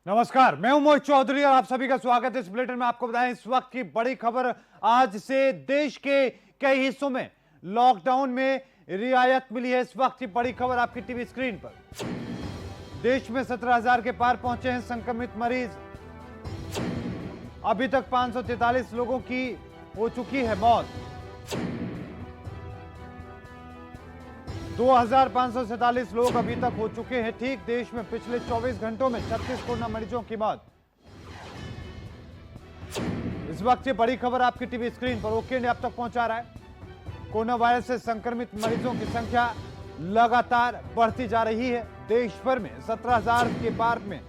नमस्कार, मैं हूं मोहित चौधरी और आप सभी का स्वागत है इस बुलेटिन में। आपको बताएं इस वक्त की बड़ी खबर। आज से देश के कई हिस्सों में लॉकडाउन में रियायत मिली है। इस वक्त की बड़ी खबर आपकी टीवी स्क्रीन पर। देश में 17,000 के पार पहुंचे हैं संक्रमित मरीज। अभी तक 543 लोगों की हो चुकी है मौत। 2,547 लोग अभी तक हो चुके हैं ठीक। देश में पिछले 24 घंटों में 36 कोरोना मरीजों की मौत। इस वक्त की बड़ी खबर आपकी टीवी स्क्रीन पर। ओके इंडिया अब तक पहुंचा रहा है। कोरोना वायरस से संक्रमित मरीजों की संख्या लगातार बढ़ती जा रही है। देश भर में 17,000 के पार में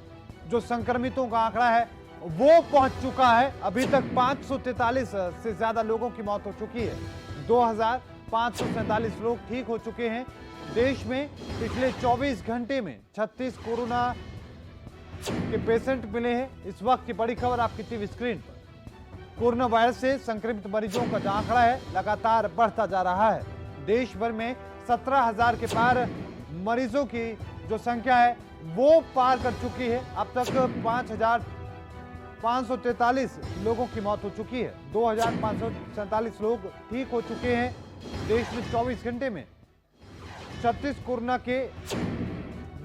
जो संक्रमितों का आंकड़ा है वो पहुंच चुका है। अभी तक 543 से ज्यादा लोगों की मौत हो चुकी है। 2,547 लोग ठीक हो चुके हैं। देश में पिछले 24 घंटे में 36 कोरोना के पेशेंट मिले हैं। इस वक्त की बड़ी खबर आपकी टीवी स्क्रीन पर। कोरोना वायरस से संक्रमित मरीजों का जो आंकड़ा है लगातार बढ़ता जा रहा है। देश भर में 17,000 के पार मरीजों की जो संख्या है वो पार कर चुकी है। अब तक 5,543 लोगों की मौत हो चुकी है। 2,547 लोग ठीक हो चुके हैं। देश में 24 घंटे में 36 कोरोना के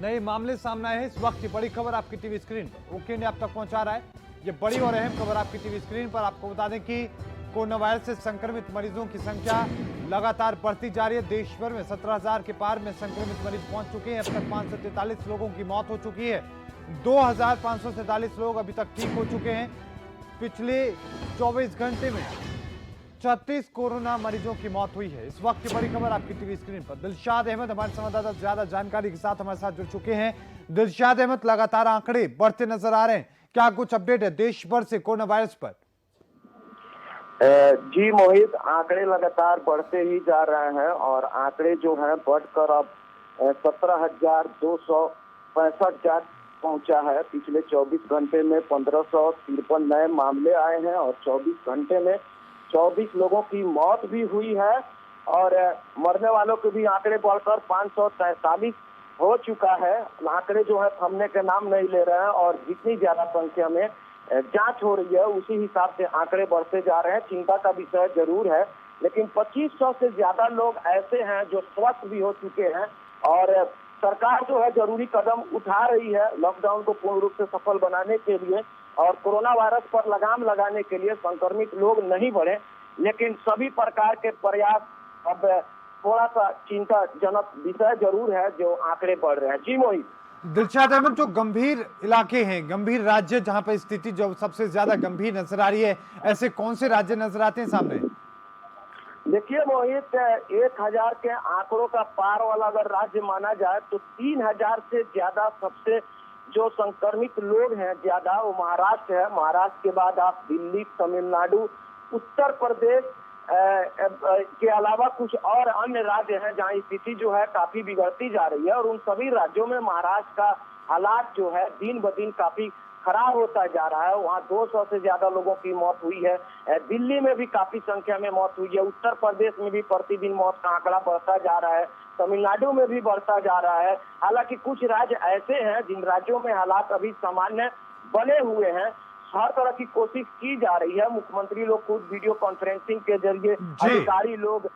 नए मामले सामने आए हैं। इस वक्त की बड़ी खबर आपकी टीवी स्क्रीन पर। ओके इंडिया आप तक पहुंचा रहा है ये बड़ी और अहम खबर आपकी टीवी स्क्रीन पर। आपको बता दें कि कोरोना वायरस से संक्रमित मरीजों की संख्या लगातार बढ़ती जा रही है। देश भर में 17,000 के पार में संक्रमित मरीज पहुंच चुके हैं। अब तक 543 लोगों की मौत हो चुकी है। 2,547 लोग अभी तक ठीक हो चुके हैं। पिछले 24 घंटे में 36 कोरोना मरीजों की मौत हुई है। इस वक्त की बड़ी खबर आपकी टीवी स्क्रीन पर। दिलशाद अहमद हमारे संवाददाता ज्यादा जानकारी के साथ हमारे साथ जुड़ चुके हैं। दिलशाद अहमद, लगातार आंकड़े बढ़ते नजर आ रहे हैं, क्या कुछ अपडेट है देश भर से कोरोना वायरस पर? जी मोहित, आंकड़े लगातार बढ़ते ही जा रहे हैं और आंकड़े जो हैं बढ़कर अब 17,265 जा पहुंचा है। पिछले 24 घंटे में 1,553 नए मामले आए हैं और 24 घंटे में 24 लोगों की मौत भी हुई है और मरने वालों के भी आंकड़े बढ़कर 543 हो चुका है। आंकड़े जो है थमने के नाम नहीं ले रहे हैं और जितनी ज्यादा संख्या में जांच हो रही है उसी हिसाब से आंकड़े बढ़ते जा रहे हैं। चिंता का विषय जरूर है, लेकिन 2,500 से ज्यादा लोग ऐसे हैं जो स्वस्थ भी हो चुके हैं और सरकार जो है जरूरी कदम उठा रही है लॉकडाउन को पूर्ण रूप से सफल बनाने के लिए और कोरोना वायरस पर लगाम लगाने के लिए। संक्रमित लोग नहीं बढ़े, लेकिन सभी प्रकार के प्रयास अब थोड़ा सा चिंताजनक विषय जरूर है जो आंकड़े बढ़ रहे हैं। जी मोहित। दिलशाद अहमद, जो गंभीर इलाके हैं, गंभीर राज्य जहां पर स्थिति जो सबसे ज्यादा गंभीर नजर आ रही है, ऐसे कौन से राज्य नजर आते हैं सामने? देखिए मोहित, 1,000 के आंकड़ों का पार वाला अगर राज्य माना जाए तो 3,000 से ज्यादा सबसे जो संक्रमित लोग हैं ज्यादा वो महाराष्ट्र है। महाराष्ट्र के बाद आप दिल्ली, तमिलनाडु, उत्तर प्रदेश के अलावा कुछ और अन्य राज्य हैं जहां स्थिति जो है काफी बिगड़ती जा रही है और उन सभी राज्यों में महाराष्ट्र का हालात जो है दिन ब दिन काफी खराब होता जा रहा है। वहाँ 200 से ज्यादा लोगों की मौत हुई है। दिल्ली में भी काफी संख्या में मौत हुई है। उत्तर प्रदेश में भी प्रतिदिन मौत का आंकड़ा बढ़ता जा रहा है। तमिलनाडु में भी बढ़ता जा रहा है। हालांकि कुछ राज्य ऐसे हैं जिन राज्यों में हालात अभी सामान्य बने हुए हैं। हर तरह की कोशिश की जा रही है। मुख्यमंत्री लोग खुद वीडियो कॉन्फ्रेंसिंग के जरिए, अधिकारी लोग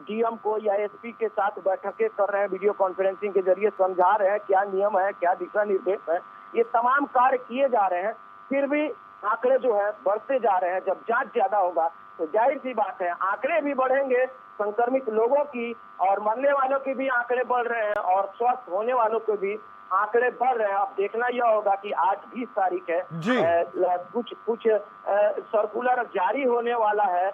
डीएम को या एसपी के साथ बैठकें कर रहे हैं, वीडियो कॉन्फ्रेंसिंग के जरिए समझा रहे हैं क्या नियम है, क्या दिशा निर्देश है। ये तमाम कार्य किए जा रहे हैं, फिर भी आंकड़े जो है बढ़ते जा रहे हैं। जब जांच ज्यादा होगा तो जाहिर सी बात है आंकड़े भी बढ़ेंगे। संक्रमित लोगों की और मरने वालों के भी आंकड़े बढ़ रहे हैं और स्वस्थ होने वालों के भी आंकड़े बढ़ रहे हैं। अब देखना यह होगा कि आज 20 तारीख है, कुछ सर्कुलर जारी होने वाला है।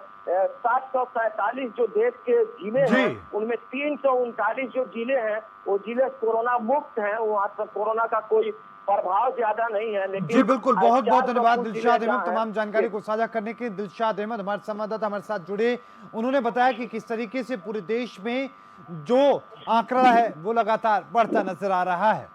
747 जो देश के जिले हैं उनमें 339 जो जिले हैं वो जिले कोरोना मुक्त हैं। वहाँ तक कोरोना का कोई प्रभाव ज्यादा नहीं है। लेकिन जी बिल्कुल, बहुत बहुत धन्यवाद दिलशाद अहमद तमाम जानकारी को साझा करने के। दिलशाद अहमद हमारे संवाददाता हमारे साथ जुड़े, उन्होंने बताया कि किस तरीके से पूरे देश में जो आंकड़ा है वो लगातार बढ़ता नजर आ रहा है।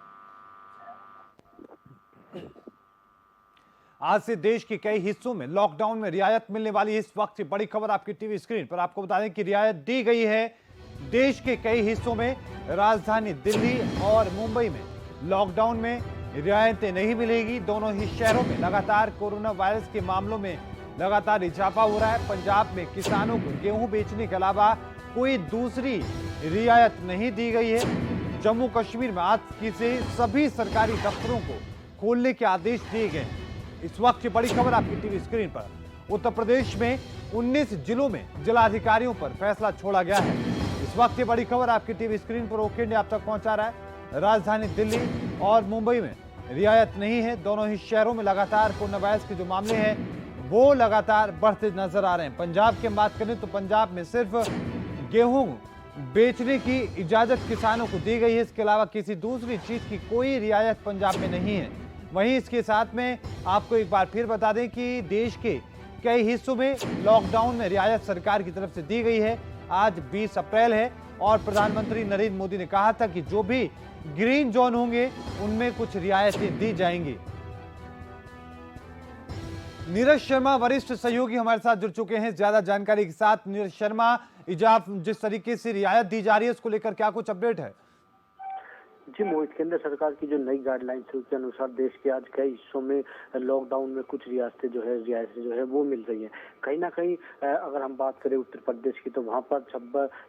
आज से देश के कई हिस्सों में लॉकडाउन में रियायत मिलने वाली है। इस वक्त की बड़ी खबर आपकी टीवी स्क्रीन पर। आपको बता दें कि रियायत दी गई है देश के कई हिस्सों में। राजधानी दिल्ली और मुंबई में लॉकडाउन में रियायतें नहीं मिलेगी। दोनों ही शहरों में लगातार कोरोना वायरस के मामलों में लगातार इजाफा हो रहा है। पंजाब में किसानों को गेहूं बेचने के अलावा कोई दूसरी रियायत नहीं दी गई है। जम्मू कश्मीर में आज से सभी सरकारी दफ्तरों को खोलने के आदेश दिए गए। इस वक्त की बड़ी खबर आपकी टीवी स्क्रीन पर। उत्तर प्रदेश में 19 जिलों में जिलाधिकारियों पर फैसला छोड़ा गया है। इस वक्त की बड़ी खबर आपकी टीवी स्क्रीन पर ओके इंडिया आप तक पहुंचा रहा है। राजधानी दिल्ली और मुंबई में रियायत नहीं है। दोनों ही शहरों में लगातार कोरोना वायरस के जो मामले हैं वो लगातार बढ़ते नजर आ रहे हैं। पंजाब की हम बात करें तो पंजाब में सिर्फ गेहूं बेचने की इजाजत किसानों को दी गई है। इसके अलावा किसी दूसरी चीज की कोई रियायत पंजाब में नहीं है। वहीं इसके साथ में आपको एक बार फिर बता दें कि देश के कई हिस्सों में लॉकडाउन में रियायत सरकार की तरफ से दी गई है। आज 20 अप्रैल है और प्रधानमंत्री नरेंद्र मोदी ने कहा था कि जो भी ग्रीन जोन होंगे उनमें कुछ रियायतें दी जाएंगी। नीरज शर्मा वरिष्ठ सहयोगी हमारे साथ जुड़ चुके हैं ज्यादा जानकारी के साथ। नीरज शर्मा, इजाफ जिस तरीके से रियायत दी जा रही है उसको लेकर क्या कुछ अपडेट है? जी मोहित, केंद्र सरकार की जो नई गाइडलाइंस के अनुसार देश के आज कई हिस्सों में लॉकडाउन में कुछ रियायतें जो है वो मिल रही हैं। कहीं ना कहीं अगर हम बात करें उत्तर प्रदेश की तो वहां पर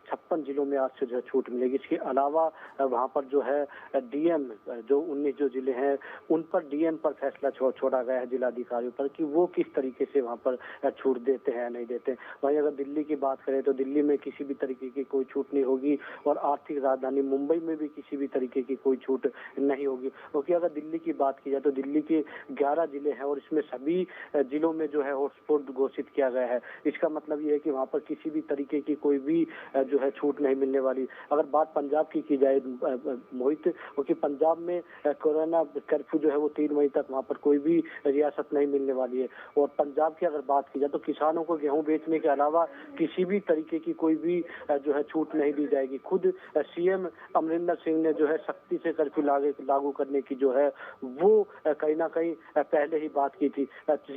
56 जिलों में आज से जो है छूट मिलेगी। इसके अलावा वहां पर जो है डीएम जो 19 जो जिले हैं उन पर डीएम पर फैसला छोड़ा गया है जिलाधिकारियों पर कि वो किस तरीके से वहां पर छूट देते हैं या नहीं देते हैं। वहीं अगर दिल्ली की बात करें तो दिल्ली में किसी भी तरीके की कोई छूट नहीं होगी और आर्थिक राजधानी मुंबई में भी किसी भी तरीके की कोई छूट नहीं होगी। क्योंकि अगर दिल्ली की बात की जाए तो दिल्ली के 11 जिले हैं और इसमें सभी जिलों में जो है हॉटस्पॉट घोषित किया गया है। इसका मतलब ये है कि वहां पर किसी भी तरीके की कोई भी जो है छूट नहीं मिलने वाली। अगर बात पंजाब की जाए मोहित, क्योंकि पंजाब में कोरोना कर्फ्यू जो है वो 3 मई तक वहां पर कोई भी रियासत नहीं मिलने वाली है। और पंजाब की अगर बात की जाए तो किसानों को गेहूं बेचने के अलावा किसी भी तरीके की कोई भी जो है छूट नहीं दी जाएगी। खुद सीएम अमरिंदर सिंह ने जो है सख्ती से कर्फ्यू लागू करने की जो है वो कहीं ना कहीं पहले ही बात की थी।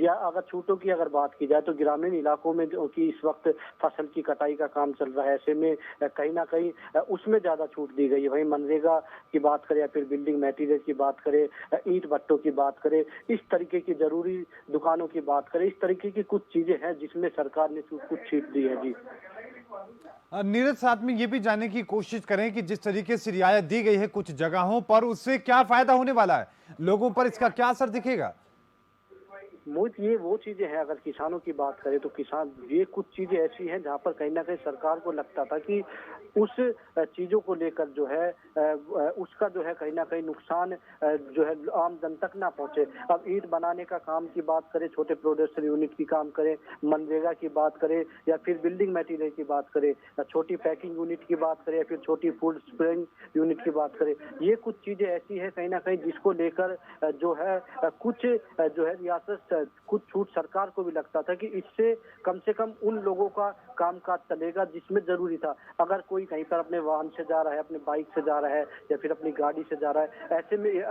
या अगर छूटों की अगर बात की जाए तो ग्रामीण इलाकों में जो कि इस वक्त फसल की कटाई का काम चल रहा है, ऐसे में कहीं ना कहीं उसमें ज्यादा छूट दी गई है। वहीं मनरेगा की बात करें या फिर बिल्डिंग मटेरियल की बात करें, ईंट भट्टों की बात करें, इस तरीके की जरूरी दुकानों की बात करें, इस तरीके की कुछ चीजें हैं जिसमें सरकार ने कुछ छूट दी है। जी नीरज, साथ में ये भी जानने की कोशिश करें कि जिस तरीके से रियायत दी गई है कुछ जगहों पर, उससे क्या फायदा होने वाला है, लोगों पर इसका क्या असर दिखेगा? मोहित, ये वो चीजें हैं, अगर किसानों की बात करें तो किसान ये कुछ चीजें ऐसी हैं जहां पर कहीं ना कहीं सरकार को लगता था कि उस चीजों को लेकर जो है उसका जो है कहीं ना कहीं नुकसान जो है आम जन तक ना पहुंचे। अब ईंट बनाने का काम की बात करें, छोटे प्रोड्यूसर यूनिट की काम करें, मनरेगा की बात करें या फिर बिल्डिंग मटेरियल की बात करें, छोटी पैकिंग यूनिट की बात करें या फिर छोटी फूड स्प्रेइंग यूनिट की बात करें, ये कुछ चीजें ऐसी है कहीं ना कहीं जिसको लेकर जो है कुछ जो है रियासत कुछ छूट सरकार को भी लगता था कि इससे कम से कम उन लोगों का कामकाज चलेगा जिसमें जरूरी था। अगर कोई कहीं पर अपने वाहन से जा रहा है, अपने बाइक से जा रहा है या फिर अपनी गाड़ी से जा रहा है,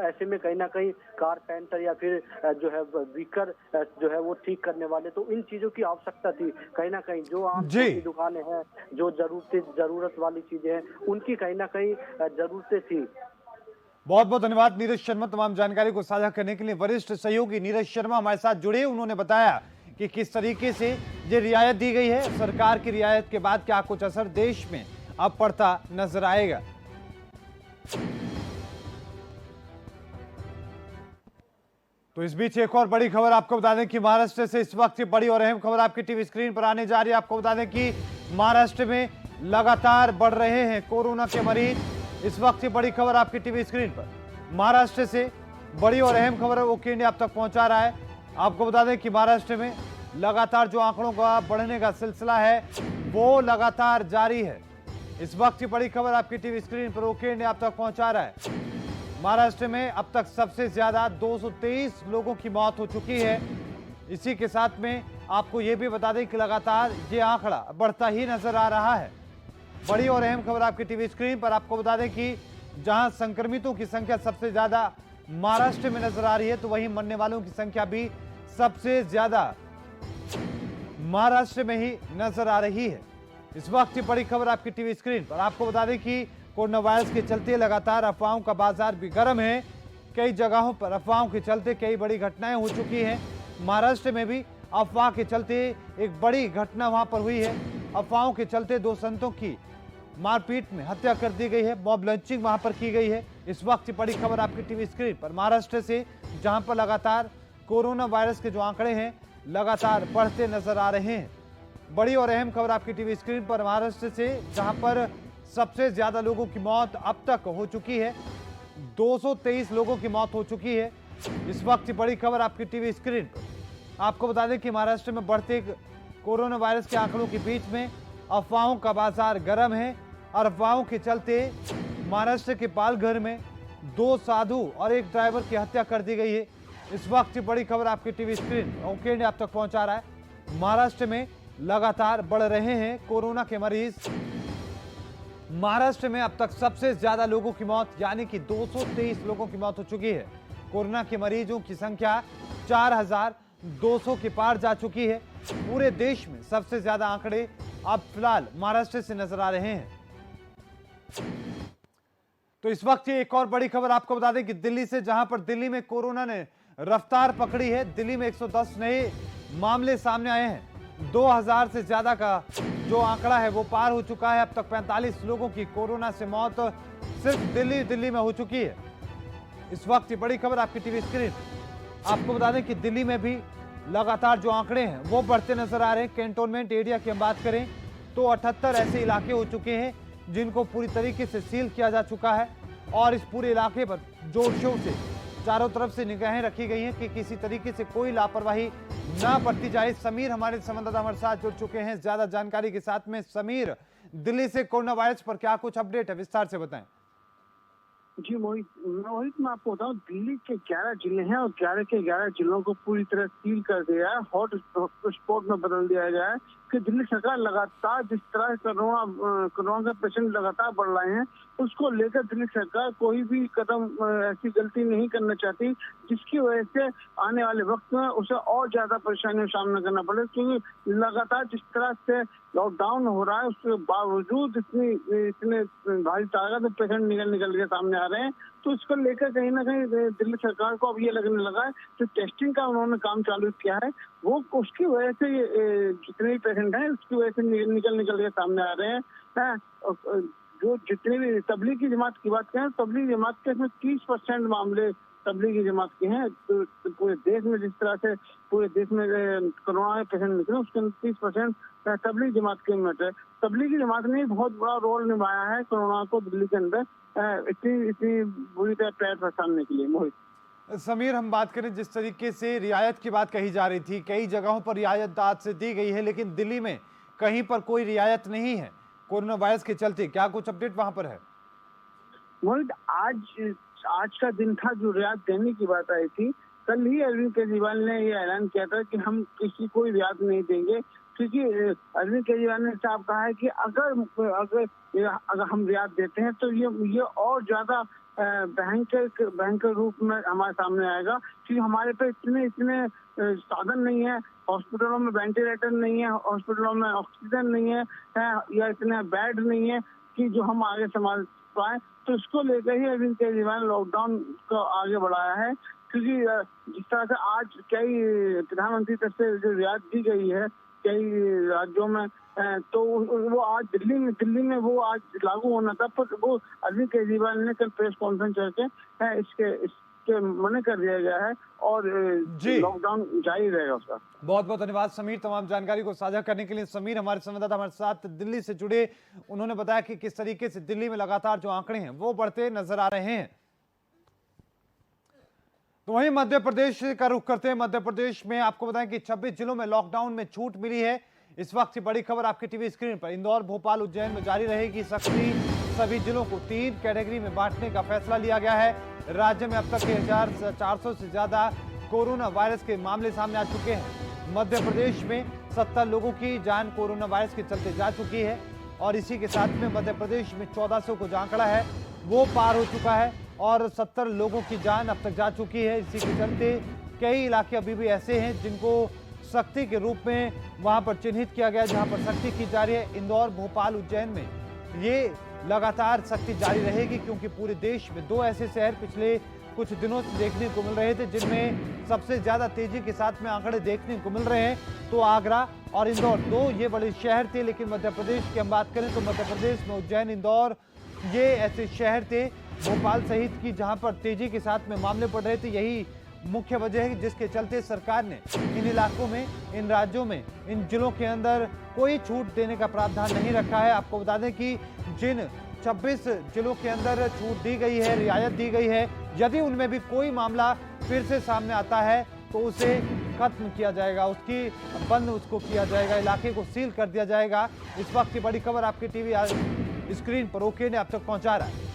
ऐसे में कहीं ना कहीं कारपेंटर या फिर जो है वीकर जो है वो ठीक करने वाले, तो इन चीजों की आवश्यकता थी। कहीं ना कहीं जो आम की दुकानें हैं, जो जरूरत वाली चीजें हैं, उनकी कहीं ना कहीं जरूरतें थी। बहुत बहुत धन्यवाद नीरज शर्मा तमाम जानकारी को साझा करने के लिए। वरिष्ठ सहयोगी नीरज शर्मा हमारे साथ जुड़े, उन्होंने बताया कि किस तरीके से ये रियायत दी गई है। सरकार की रियायत के बाद क्या कुछ असर देश में अब पड़ता नजर आएगा। तो इस बीच एक और बड़ी खबर आपको बता दें कि महाराष्ट्र से इस वक्त की बड़ी और अहम खबर आपकी टीवी स्क्रीन पर आने जा रही है। आपको बता दें कि महाराष्ट्र में लगातार बढ़ रहे हैं कोरोना के मरीज। इस वक्त की बड़ी खबर आपकी टीवी स्क्रीन पर महाराष्ट्र से बड़ी और अहम खबर है ओके इंडिया आप तक पहुंचा रहा है। आपको बता दें कि महाराष्ट्र में लगातार जो आंकड़ों का बढ़ने का सिलसिला है वो लगातार जारी है। इस वक्त की बड़ी खबर आपकी टीवी स्क्रीन पर ओके इंडिया आप तक पहुंचा रहा है। महाराष्ट्र में अब तक सबसे ज्यादा 223 लोगों की मौत हो चुकी है। इसी के साथ में आपको यह भी बता दें कि लगातार ये आंकड़ा बढ़ता ही नजर आ रहा है। बड़ी और अहम खबर आपकी टीवी स्क्रीन पर। आपको बता दें कि जहां संक्रमितों की संख्या सबसे ज्यादा महाराष्ट्र में नजर आ रही है, तो वहीं मरने वालों की संख्या भी सबसे ज्यादा महाराष्ट्र में ही नजर आ रही है। इस वक्त की बड़ी खबर आपकी टीवी स्क्रीन पर। आपको बता दें कि कोरोना वायरस के चलते लगातार अफवाहों का बाजार भी गर्म है। कई जगहों पर अफवाहों के चलते कई बड़ी घटनाएं हो चुकी हैं। महाराष्ट्र में भी अफवाह के चलते एक बड़ी घटना वहां पर हुई है। अफवाहों के चलते 2 संतों की मारपीट में हत्या कर दी गई है, मॉब लंचिंग वहां पर की गई है। इस वक्त की बड़ी खबर आपकी टीवी स्क्रीन पर महाराष्ट्र से, जहां पर लगातार कोरोना वायरस के जो आंकड़े हैं लगातार बढ़ते नजर आ रहे हैं। बड़ी और अहम खबर आपकी टीवी स्क्रीन पर महाराष्ट्र से, जहां पर सबसे ज्यादा लोगों की मौत अब तक हो चुकी है। 223 लोगों की मौत हो चुकी है। इस वक्त की बड़ी खबर आपकी टीवी स्क्रीन पर। आपको बता दें कि महाराष्ट्र में बढ़ते कोरोना वायरस के आंकड़ों के बीच में अफवाहों का बाजार गर्म है और अफवाहों के चलते महाराष्ट्र के पालघर में 2 साधु और एक ड्राइवर की हत्या कर दी गई है। इस वक्त की बड़ी खबर आपकी टीवी स्क्रीन ओके इंडिया आप तक पहुंचा रहा है। महाराष्ट्र में लगातार बढ़ रहे हैं कोरोना के मरीज। महाराष्ट्र में अब तक सबसे ज्यादा लोगों की मौत यानी कि 223 लोगों की मौत हो चुकी है। कोरोना के मरीजों की संख्या 4200 के पार जा चुकी है। पूरे देश में सबसे ज्यादा आंकड़े अब फिलहाल महाराष्ट्र से नजर आ रहे हैं। तो इस वक्त ये एक और बड़ी खबर आपको बता दें कि दिल्ली से, जहां पर दिल्ली में कोरोना ने रफ्तार पकड़ी है। दिल्ली में 110 नए मामले सामने आए हैं। 2000 से ज्यादा का जो आंकड़ा है वो पार हो चुका है। अब तक 45 लोगों की कोरोना से मौत सिर्फ दिल्ली में हो चुकी है। इस वक्त की बड़ी खबर आपकी टीवी स्क्रीन। आपको बता दें कि दिल्ली में भी लगातार जो आंकड़े हैं वो बढ़ते नजर आ रहे हैं। कैंटोनमेंट एरिया की हम बात करें तो 78 ऐसे इलाके हो चुके हैं जिनको पूरी तरीके से सील किया जा चुका है और इस पूरे इलाके पर जोर शोर से चारों तरफ से निगाहें रखी गई हैं कि किसी तरीके से कोई लापरवाही ना बरती जाए। समीर हमारे संवाददाता हमारे साथ जुड़ चुके हैं ज्यादा जानकारी के साथ में। समीर, दिल्ली से कोरोना वायरस पर क्या कुछ अपडेट है, विस्तार से बताएं। जी मोहित, मैं आपको बताऊं, दिल्ली के 11 जिले हैं और 11 के 11 जिलों को पूरी तरह सील कर दिया है, हॉट स्पॉट में बदल दिया गया है कि दिल्ली सरकार लगातार जिस तरह कोरोना के पेशेंट लगातार बढ़ रहे हैं उसको लेकर दिल्ली सरकार कोई भी कदम ऐसी गलती नहीं करना चाहती जिसकी वजह से आने वाले वक्त में उसे और ज्यादा परेशानियों का सामना करना पड़े। क्योंकि लगातार जिस तरह से लॉकडाउन हो रहा है उसके बावजूद इतने भारी तादाद में पेशेंट निकल के सामने आ रहे हैं, तो इसको लेकर कहीं ना कहीं दिल्ली सरकार को अब ये लगने लगा है जो टेस्टिंग का उन्होंने काम चालू किया है वो उसकी वजह से जितने भी पेशेंट हैं उसकी वजह से निकल के सामने आ रहे हैं। जो जितने भी तबलीगी जमात की बात करें, तबलीगी जमात के इसमें 30% मामले तबलीगी जमात के हैं। तो पूरे देश में जिस तरह से पूरे देश में कोरोना के पेशेंट निकले उसके अंदर 30% तबलीगी जमात के अंदर है। तबलीगी जमात ने बहुत बड़ा रोल निभाया है कोरोना को दिल्ली के अंदर इतनी बुरी तरह पैर फंसाने के लिए। मोहित, समीर, हम बात करें जिस तरीके से रियायत की बात कही जा रही थी, कई जगहों पर रियायत आज से दी गई है लेकिन दिल्ली में कहीं पर कोई रियायत नहीं है कोरोना वायरस के चलते, क्या कुछ अपडेट वहां पर है? मोहित, आज का दिन था जो रियायत देने की बात आई थी। कल ही अरविंद केजरीवाल ने ये ऐलान किया था कि हम किसी को रियायत नहीं देंगे, क्योंकि अरविंद केजरीवाल ने साफ कहा है कि अगर हम रियायत देते हैं तो ये और ज्यादा भयंकर रूप में हमारे सामने आएगा, क्योंकि हमारे पे इतने साधन नहीं है, हॉस्पिटलों में वेंटिलेटर नहीं है, हॉस्पिटलों में ऑक्सीजन नहीं है या इतने बेड नहीं है कि जो हम आगे संभाल पाए। तो इसको लेकर ही अरविंद केजरीवाल लॉकडाउन को आगे बढ़ाया है, क्योंकि जिस तरह से आज कई प्रधानमंत्री तरफ से जो रियायत दी गई है कई राज्यों में, तो वो आज दिल्ली में वो आज लागू होना था, पर वो अरविंद केजरीवाल ने कल प्रेस कॉन्फ्रेंस करके इसके मना कर दिया गया है और लॉकडाउन जारी रहेगा उसका। बहुत बहुत धन्यवाद समीर तमाम जानकारी को साझा करने के लिए। समीर हमारे संवाददाता हमारे साथ दिल्ली से जुड़े, उन्होंने बताया कि किस तरीके से दिल्ली में लगातार जो आंकड़े हैं वो बढ़ते नजर आ रहे हैं। तो वहीं मध्य प्रदेश का रुख करते हैं। मध्य प्रदेश में आपको बताएं कि 26 जिलों में लॉकडाउन में छूट मिली है। इस वक्त की बड़ी खबर आपकी टीवी स्क्रीन पर। इंदौर, भोपाल, उज्जैन में जारी रहेगी सख्ती। सभी जिलों को 3 कैटेगरी में बांटने का फैसला लिया गया है। राज्य में अब तक 1400 से ज्यादा कोरोना वायरस के मामले सामने आ चुके हैं। मध्य प्रदेश में 70 लोगों की जान कोरोना वायरस के चलते जा चुकी है और इसी के साथ में मध्य प्रदेश में 1400 को जो आंकड़ा है वो पार हो चुका है और 70 लोगों की जान अब तक जा चुकी है। इसी के चलते कई इलाके अभी भी ऐसे हैं जिनको सख्ती के रूप में वहां पर चिन्हित किया गया, जहां पर सख्ती की जा रही है। इंदौर, भोपाल, उज्जैन में ये लगातार सख्ती जारी रहेगी, क्योंकि पूरे देश में 2 ऐसे शहर पिछले कुछ दिनों से देखने को मिल रहे थे, जिनमें सबसे ज्यादा तेजी के साथ में आंकड़े देखने को मिल रहे हैं, तो आगरा और इंदौर, दो ये बड़े शहर थे। लेकिन मध्य प्रदेश की हम बात करें तो मध्य प्रदेश में उज्जैन, इंदौर ये ऐसे शहर थे, भोपाल सहित की, जहां पर तेजी के साथ में मामले बढ़ रहे थे। यही मुख्य वजह है जिसके चलते सरकार ने इन इलाकों में, इन राज्यों में, इन जिलों के अंदर कोई छूट देने का प्रावधान नहीं रखा है। आपको बता दें कि जिन 26 जिलों के अंदर छूट दी गई है, रियायत दी गई है, यदि उनमें भी कोई मामला फिर से सामने आता है तो उसे खत्म किया जाएगा, उसकी बंद उसको किया जाएगा, इलाके को सील कर दिया जाएगा। इस वक्त की बड़ी खबर आपकी टीवी स्क्रीन पर ओके ने अब तक पहुंचा रहा है।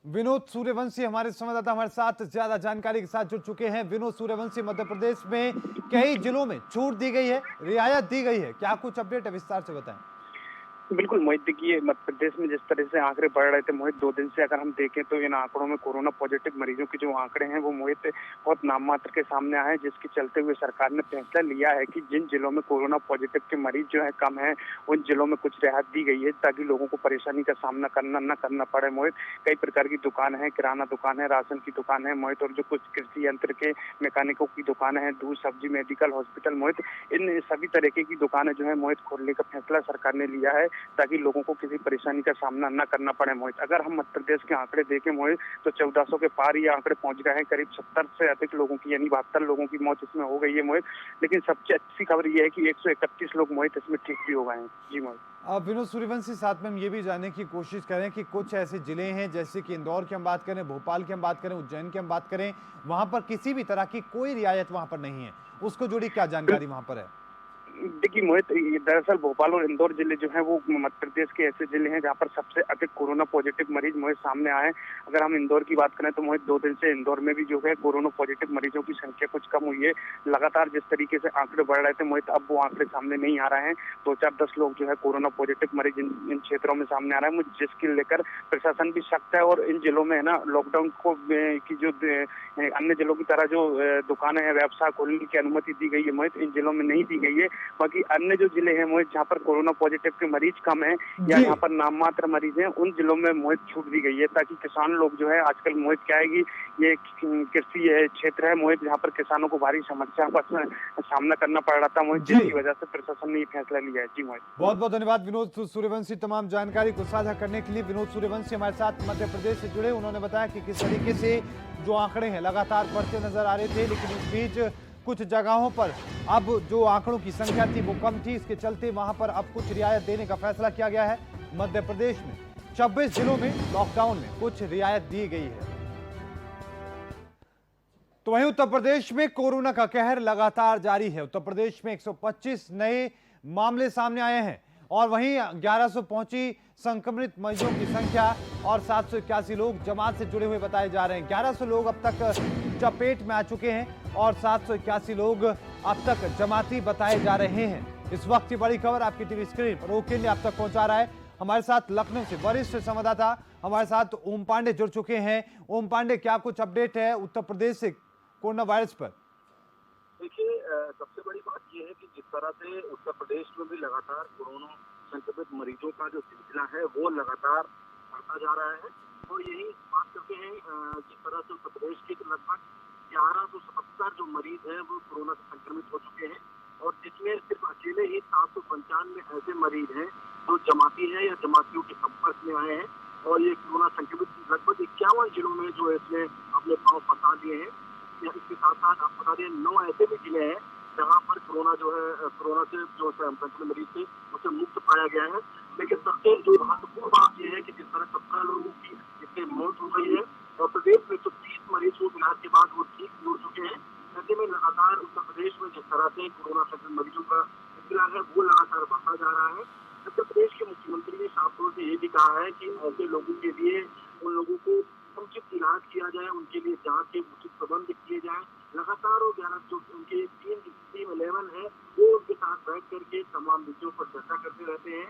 विनोद सूर्यवंशी हमारे संवाददाता हमारे साथ ज्यादा जानकारी के साथ जुड़ चुके हैं। विनोद सूर्यवंशी, मध्य प्रदेश में कई जिलों में छूट दी गई है, रियायत दी गई है, क्या कुछ अपडेट है, विस्तार से बताएं। बिल्कुल मोहित, देखिए मध्य प्रदेश में जिस तरह से आंकड़े बढ़ रहे थे मोहित, 2 दिन से अगर हम देखें तो इन आंकड़ों में कोरोना पॉजिटिव मरीजों के जो आंकड़े हैं वो मोहित बहुत नाम मात्र के सामने आए हैं, जिसके चलते हुए सरकार ने फैसला लिया है कि जिन जिलों में कोरोना पॉजिटिव के मरीज जो है कम है, उन जिलों में कुछ रियायत दी गई है ताकि लोगों को परेशानी का सामना न करना पड़े। मोहित, कई प्रकार की दुकान है, किराना दुकान है, राशन की दुकान है मोहित, और जो कुछ कृषि यंत्र के मैकेनिकों की दुकान है, दूध, सब्जी, मेडिकल, हॉस्पिटल मोहित, इन सभी तरीके की दुकानें जो है मोहित खोलने का फैसला सरकार ने लिया है ताकि लोगों को किसी परेशानी का सामना न करना पड़े। मोहित, अगर हम मध्य प्रदेश के आंकड़े देखें मोहित तो 1400 के पार ये आंकड़े पहुंच गए हैं। करीब 70 से अधिक लोगों की यानी 72 लोगों की मौत इसमें हो गई है मोहित। लेकिन सबसे अच्छी खबर ये है कि 131 लोग मोहित इसमें ठीक भी हो गए हैं। जी मोहित। अब विनोद सूर्यवंशी, साथ में हम ये भी जानने की कोशिश करें कि कुछ ऐसे जिले हैं जैसे कि इंदौर की हम बात करें, भोपाल की हम बात करें, उज्जैन की हम बात करें, वहां पर किसी भी तरह की कोई रियायत वहां पर नहीं है, उसको जुड़ी क्या जानकारी वहां पर है? देखिए मोहित, दरअसल भोपाल और इंदौर जिले जो हैं वो मध्य प्रदेश के ऐसे जिले हैं जहां पर सबसे अधिक कोरोना पॉजिटिव मरीज मोहित सामने आए। अगर हम इंदौर की बात करें तो मोहित 2 दिन से इंदौर में भी जो है कोरोना पॉजिटिव मरीजों की संख्या कुछ कम हुई है। लगातार जिस तरीके से आंकड़े बढ़ रहे थे मोहित, अब वो आंकड़े सामने नहीं आ रहे हैं। 2-4-10 लोग जो है कोरोना पॉजिटिव मरीज इन क्षेत्रों में सामने आ रहे हैं, जिसके लेकर प्रशासन भी सख्त है। और इन जिलों में है ना लॉकडाउन को की जो अन्य जिलों की तरह जो दुकानें हैं, व्यवसाय खोलने की अनुमति दी गई है मोहित, इन जिलों में नहीं दी गई है। बाकी अन्य जो जिले हैं मोहित जहाँ पर कोरोना पॉजिटिव के मरीज कम हैं या जहाँ पर नाम मात्र मरीज हैं, उन जिलों में मोहित छूट दी गई है ताकि किसान लोग जो है, आजकल मोहित क्या है कि ये कृषि क्षेत्र है मोहित, जहाँ पर किसानों को भारी समस्या का सामना करना पड़ रहा था मोहित, जिसकी वजह से प्रशासन ने ये फैसला लिया है। जी मोहित, बहुत बहुत धन्यवाद विनोद सूर्यवंशी तमाम जानकारी को साझा करने के लिए। विनोद सूर्यवंशी हमारे साथ मध्य प्रदेश से जुड़े, उन्होंने बताया कि किस तरीके से जो आंकड़े हैं लगातार बढ़ते नजर आ रहे थे, लेकिन इस बीच कुछ जगहों पर अब जो आंकड़ों की संख्या थी वो कम थी, इसके चलते वहां पर अब कुछ रियायत देने का फैसला किया गया है। मध्य प्रदेश में 26 जिलों में लॉकडाउन में कुछ रियायत दी गई है। तो वहीं उत्तर प्रदेश में कोरोना का कहर लगातार जारी है। उत्तर प्रदेश में 125 नए मामले सामने आए हैं और वहीं 1100 पहुंची संक्रमित मरीजों की संख्या और 781 लोग जमात से जुड़े हुए बताए जा रहे हैं। 1100 लोग अब तक चपेट में आ चुके हैं और 781 लोग अब तक जमाती बताए जा रहे हैं। इस वक्त की बड़ी खबर आपकी टीवी स्क्रीन पर ओके ने अब तक पहुंचा रहा है। हमारे साथ लखनऊ से वरिष्ठ संवाददाता हमारे साथ ओम पांडे जुड़ चुके हैं। ओम पांडे, क्या कुछ अपडेट है उत्तर प्रदेश से कोरोना वायरस पर? देखिए, सबसे बड़ी बात यह है कि जिस तरह से उत्तर प्रदेश में भी लगातार कोरोना संक्रमित मरीजों का जो सिलसिला है वो लगातार बढ़ता जा रहा है। तो यही बात करते हैं, जिस तरह से उत्तर प्रदेश के लगभग 1177 जो मरीज हैं वो कोरोना से संक्रमित हो चुके हैं और जिसमें सिर्फ अकेले ही 795 ऐसे मरीज हैं जो जमाती हैं या जमातियों के संपर्क में आए हैं और ये कोरोना संक्रमित लगभग 51 जिलों में जो है इसमें अपने पांव फंसा लिए हैं। इसके साथ साथ आपको बता दें 9 ऐसे भी जिले हैं जहाँ पर कोरोना जो है, कोरोना से जो संक्रमित मरीज थे उसे मुक्त पाया गया है। लेकिन सबसे जो महत्वपूर्ण बात यह है कि जिस तरह 17 लोगों की इससे मौत हो गई है और प्रदेश में 130 मरीज को इलाज के बाद वो ठीक हो चुके हैं। ऐसे में लगातार उत्तर प्रदेश में जिस तरह से कोरोना संक्रमित मरीजों का सिलसिला है वो लगातार बढ़ता जा रहा है। उत्तर प्रदेश के मुख्यमंत्री ने साफ तौर से ये भी कहा है कि ऐसे लोगों के लिए उन लोगों को समुचित इलाज किया जाए, उनके लिए जांच के उचित प्रबंध किए जाए। लगातार वो 11 जो उनके टीम 11 है वो उनके साथ बैठ करके तमाम विषयों पर चर्चा करते रहते हैं।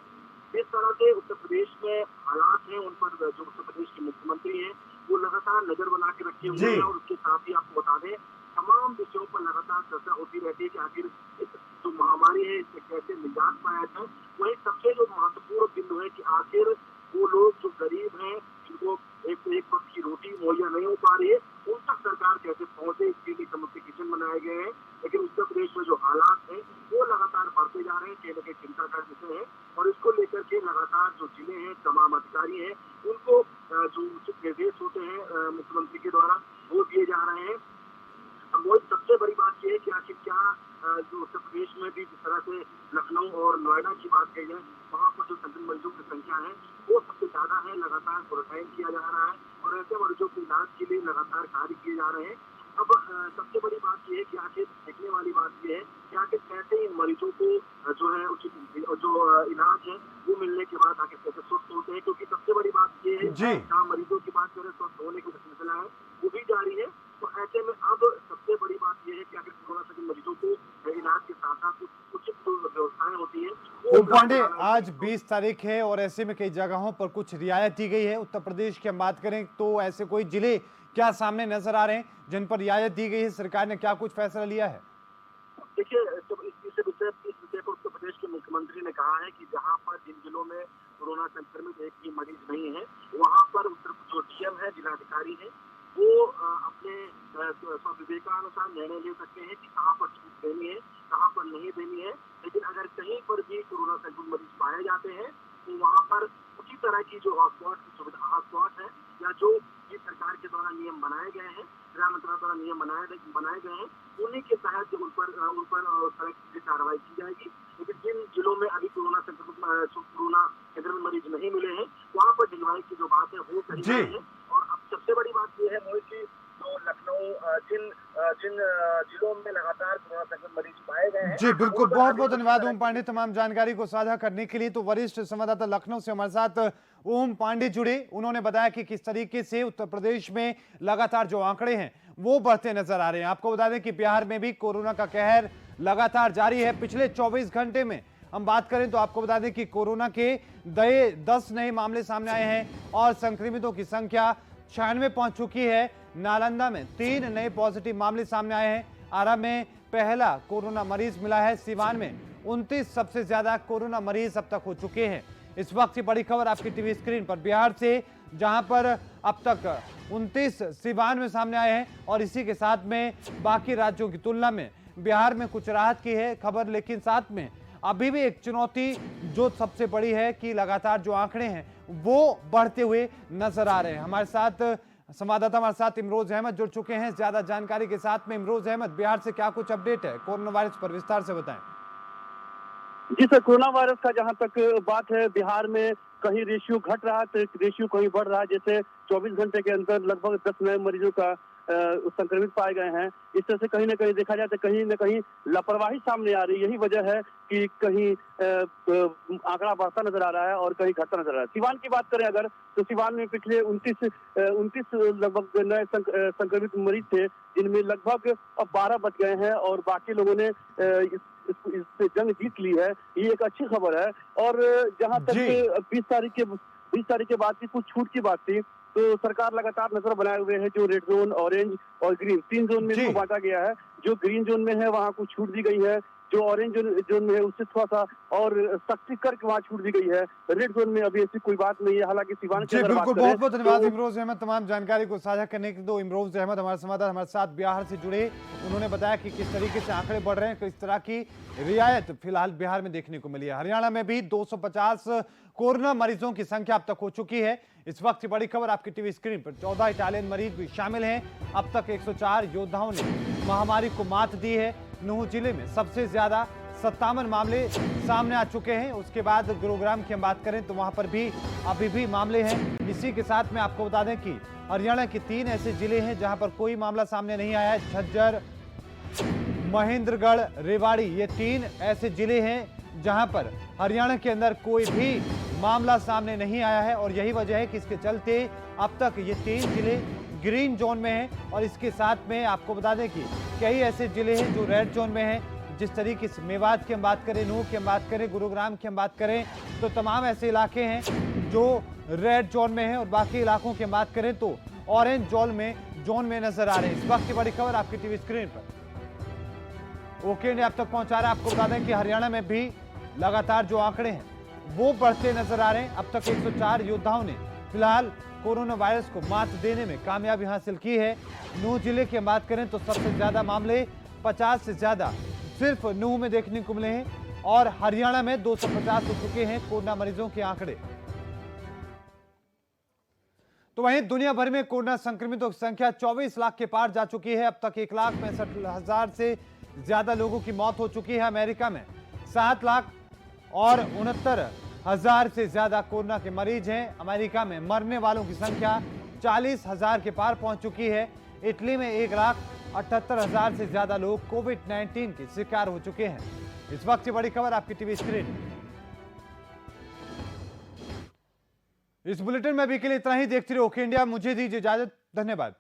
जिस तरह से उत्तर प्रदेश में हालात हैं उन पर जो उत्तर प्रदेश के मुख्यमंत्री हैं वो लगातार नजर बना के रखे हुए हैं और उसके साथ ही आपको बता दें तमाम विषयों पर लगातार चर्चा होती रहती है कि आखिर इस जो महामारी है इससे कैसे निजात पाया जाए। वही सबसे जो महत्वपूर्ण बिंदु है कि आखिर वो लोग जो गरीब हैं, जिनको एक वक्त की रोटी मुहैया नहीं हो पा रही है, उन तक सरकार कैसे पहुंचे, इसके लिए कम्युनिटी किचन बनाए गए हैं। लेकिन उत्तर प्रदेश में जो हालात हैं वो लगातार बढ़ते जा रहे हैं, कहीं न कहीं चिंता का विषय है। और इसको लेकर के लगातार जो जिले हैं, तमाम अधिकारी हैं, उनको जो उचित निर्देश होते हैं मुख्यमंत्री के द्वारा, वो दिए जा रहे हैं। मोहित, सबसे बड़ी बात यह है कि आखिर क्या जो उत्तर प्रदेश में भी जिस तरह से लखनऊ और नोएडा की बात कही है, वहाँ पर जो संक्रमित मरीजों की संख्या है वो सबसे ज्यादा है। लगातार क्वारंटाइन किया जा रहा है और ऐसे मरीजों के इलाज के लिए लगातार कार्य किए जा रहे हैं। अब सबसे बड़ी बात यह है कि आखिर देखने वाली बात यह है कि आखिर कैसे इन मरीजों को जो है उचित जो इलाज है वो मिलने के बाद आखिर कैसे स्वस्थ होते हैं, क्योंकि सबसे बड़ी बात यह है जहाँ मरीजों की बात करें, स्वस्थ होने का सिलसिला है वो भी जारी है। तो ऐसे में अब सबसे बड़ी बात यह है कि आखिर कोरोना से मरीजों को इलाज के साथ साथ उचित व्यवस्थाएं होती है। ओम पांडे, आज 20 तारीख है और ऐसे में कई जगहों पर कुछ रियायत दी गई है। उत्तर प्रदेश की हम बात करें तो ऐसे कोई जिले क्या सामने नजर आ रहे हैं जिन पर रियायत दी गई है? सरकार ने क्या कुछ फैसला लिया है? देखिए, तो इस विषय पर उत्तर प्रदेश के मुख्यमंत्री ने कहा है कि जहां पर जिन जिलों में कोरोना संक्रमित एक भी मरीज नहीं है, वहां पर जो डीएम है, जिलाधिकारी है, वो अपने विवेकानुसार निर्णय ले सकते हैं कि कहां पर छूट देनी है, कहां पर नहीं देनी है। लेकिन अगर कहीं पर भी कोरोना संक्रमित मरीज पाए जाते हैं तो वहां पर उसी तरह की जो हॉटस्पॉट की सुविधा, हॉटस्पॉट है या जो भी सरकार के द्वारा नियम बनाए गए हैं, गृह मंत्रालय द्वारा नियम बनाए गए हैं, उन्हीं के तहत उन पर तरह की कार्रवाई की जाएगी। लेकिन जिन जिलों में अभी कोरोना संक्रमित मरीज नहीं मिले हैं, वहाँ पर ढिलवाई की जो बात है वो कही गई है। और अब सबसे बड़ी बात यह है मोहित जी, जो लखनऊ जिन जिलों में लगातार कोरोना संक्रमित मरीज पाए गए हैं। जी बिल्कुल, बहुत बहुत धन्यवाद ओम पांडे तमाम जानकारी को साझा करने के लिए। तो वरिष्ठ संवाददाता लखनऊ से हमारे साथ ओम पांडे जुड़े, उन्होंने बताया कि किस तरीके से उत्तर प्रदेश में लगातार जो आंकड़े हैं वो बढ़ते नजर आ रहे हैं। आपको बता दें कि बिहार में भी कोरोना का कहर लगातार जारी है। पिछले 24 घंटे में हम बात करें तो आपको बता दें कि कोरोना के 10 नए मामले सामने आए हैं और संक्रमितों की संख्या 96 पहुंच चुकी है। नालंदा में 3 नए पॉजिटिव मामले सामने आए हैं। आरा में पहला कोरोना मरीज मिला है। सिवान में 29 सबसे ज्यादा कोरोना मरीज अब तक हो चुके हैं। इस वक्त की बड़ी खबर आपकी टीवी स्क्रीन पर बिहार से, जहां पर अब तक 29 सिवान में सामने आए हैं और इसी के साथ में बाकी राज्यों की तुलना में बिहार में कुछ राहत की है खबर। लेकिन साथ में अभी भी एक चुनौती जो सबसे बड़ी है कि लगातार जो आंकड़े हैं वो बढ़ते हुए नजर आ रहे हैं। हमारे साथ संवाददाता हमारे साथ इमरोज अहमद जुड़ चुके हैं ज्यादा जानकारी के साथ में। इमरोज अहमद, बिहार से क्या कुछ अपडेट है कोरोना वायरस पर, विस्तार से बताएं। जी सर, कोरोना वायरस का जहां तक बात है, बिहार में कहीं रेशियो घट रहा है तो रेशियो कहीं बढ़ रहा है। जैसे 24 घंटे के अंदर लगभग 10 नए मरीजों का संक्रमित पाए गए हैं। इस तरह से कहीं ना कहीं देखा जाए तो कहीं ना कहीं लापरवाही सामने आ रही है। यही वजह है कि कहीं आंकड़ा बढ़ता नजर आ रहा है और कहीं घटता नजर आ रहा है। सिवान की बात करें अगर, तो सिवान में पिछले 29 लगभग नए संक्रमित मरीज थे, जिनमें लगभग अब 12 बच गए हैं और बाकी लोगों ने इससे जंग जीत ली है। ये एक अच्छी खबर है। और जहां तक 20 तारीख के बाद की कुछ छूट की बात थी, तो सरकार लगातार नजर बनाए हुए है। जो रेड जोन, ऑरेंज और ग्रीन 3 जोन में इसको बांटा गया है। जो ग्रीन जोन में है वहाँ कुछ छूट दी गई है, जो ऑरेंज जोन में है उससे थोड़ा सा और सख्ती करके वहाँ छूट दी गई है। रेड जोन में अभी ऐसी कोई बात नहीं है। हालांकि सिवान की अगर बात करें, बहुत बहुत धन्यवाद इमरोज अहमद तमाम जानकारी को साझा करने के लिए। तो इमरोज अहमद हमारे संवाददाता हमारे साथ बिहार से जुड़े, उन्होंने बताया कि किस तरीके से आंकड़े बढ़ रहे हैं, किस तरह की रियायत फिलहाल बिहार में देखने को मिली है। हरियाणा में भी 250 कोरोना मरीजों की संख्या अब तक हो चुकी है। इस वक्त की बड़ी खबर आपकी टीवी स्क्रीन पर, 14 इटालियन मरीज भी शामिल हैं। अब तक 104 योद्धाओं ने महामारी को मात दी है। नूह जिले में सबसे ज्यादा 57 मामले सामने आ चुके हैं। उसके बाद गुरुग्राम की हम बात करें तो वहां पर भी अभी भी मामले हैं। इसी के साथ में आपको बता दें कि हरियाणा के 3 ऐसे जिले हैं जहां पर कोई मामला सामने नहीं आया है। झज्जर, महेंद्रगढ़, रेवाड़ी, ये 3 ऐसे जिले हैं जहां पर हरियाणा के अंदर कोई भी मामला सामने नहीं आया है और यही वजह है कि इसके चलते अब तक ये 3 जिले ग्रीन जोन में हैं। और इसके साथ में आपको बता दें कि कई ऐसे जिले हैं जो रेड जोन में हैं। जिस तरीके से मेवात की हम बात करें, नूह की हम बात करें, गुरुग्राम की हम बात करें, तो तमाम ऐसे इलाके हैं जो रेड जोन में हैं और बाकी इलाकों की हम बात करें तो ऑरेंज जोन में नजर आ रहे हैं। इस वक्त की बड़ी खबर आपकी टीवी स्क्रीन पर ओके इंडिया अब तक पहुंचा रहा है। आपको बता दें कि हरियाणा में भी लगातार जो आंकड़े हैं वो बढ़ते नजर आ रहे हैं। अब तक 104 योद्धाओं ने फिलहाल कोरोना वायरस को मात देने में कामयाबी हासिल की है। नूह जिले की बात करें तो सबसे ज्यादा मामले 50 से ज्यादा सिर्फ नूह में देखने को मिले हैं और हरियाणा में 250 हो चुके हैं कोरोना मरीजों के आंकड़े। तो वहीं दुनिया भर में कोरोना संक्रमितों की संख्या 24 लाख के पार जा चुकी है। अब तक 1,65,000 से ज्यादा लोगों की मौत हो चुकी है। अमेरिका में 7 लाख और 69,000 से ज्यादा कोरोना के मरीज हैं। अमेरिका में मरने वालों की संख्या 40,000 के पार पहुंच चुकी है। इटली में 1,78,000 से ज्यादा लोग कोविड-19 के शिकार हो चुके हैं। इस वक्त की बड़ी खबर आपकी टीवी स्क्रीन। इस बुलेटिन में अभी के लिए इतना ही। देखते रहिए ओके इंडिया। मुझे दीजिए इजाजत। धन्यवाद।